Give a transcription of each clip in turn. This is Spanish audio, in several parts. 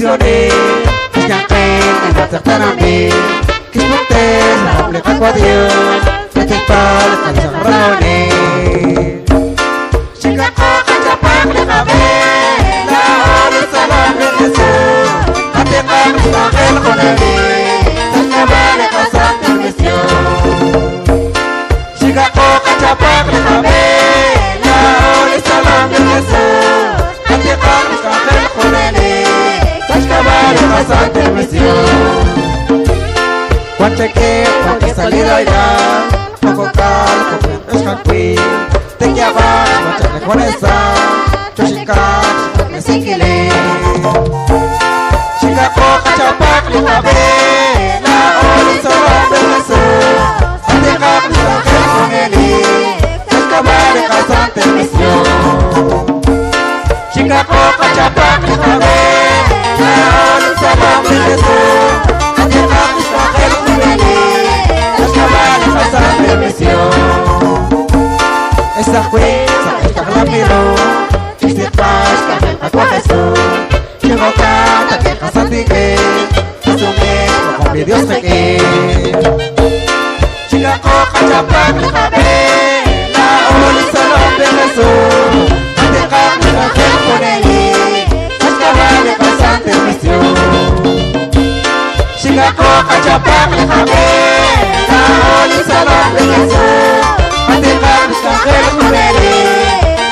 misiones yang kena berserta nabi kismutes aplikasi kuadius festival kanjang rone shikako kacapak lekabe la oli salam Yesus hati kami sakil koneli terkabale kasat mission shikako kacapak lekabe la oli salam Yesus hati kami sakil koneli terkabale kasat mission Cuancheque, porque salida ya, poco cal, poco escapui, te que abajo, cuancheque con esa, chochica, porque se quile. Chica coca, chapac, lijabe, la oli solo de Jesús, ante capisa que con eli, escabale casante misión. Chica coca, chapac, lijabe, la oli solo de Jesús, ante capisa que esa jueza que está la miró y se pasa a Jesús llegó canta que casa tigre es un hijo con mi Dios te quiere chica coja chapac le cabé la oli salón de Jesús ante cambio la gente con él es cabale pasante misión chica coja chapac le cabé la oli salón de Jesús ante cambio la gente con él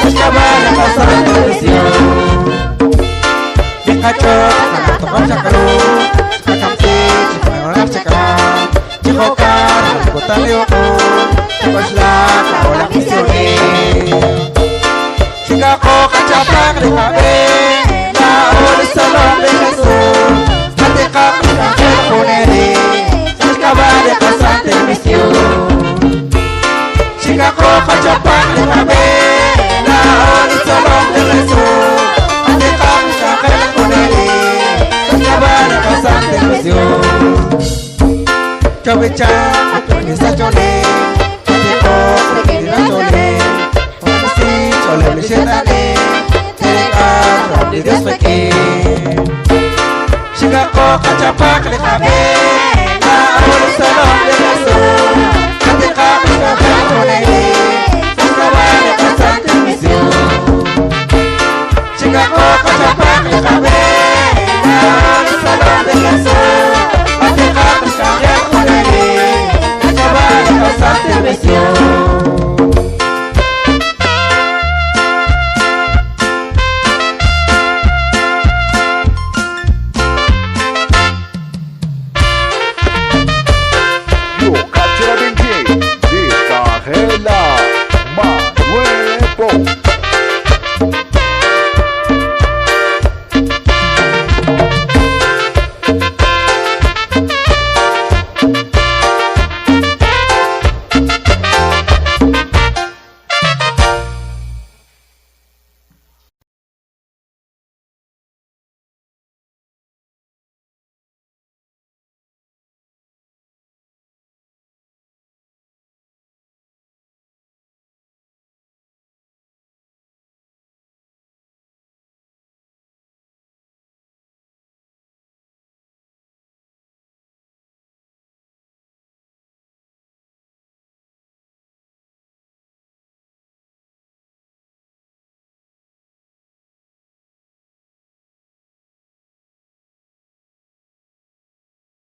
es cabale pasante misión Pikachu tokam chakaru kakamti chikaru chakaru chikokar kotalioko chikoslak ola misione chikako kachapak lekabe la oli salón de Jesús ante cambio la gente con él es cabale pasante misión Chicago, Cachapac, lekabe la oli salón de Jesús ante cambio la gente con él es cabale pasante misión Chobicha, Tonisa Chole, Chole, Tira Chole, Onisi Chole, Lishetale, Tereka, Rabbi Dios Peque Chicago, Cachapac, lekabe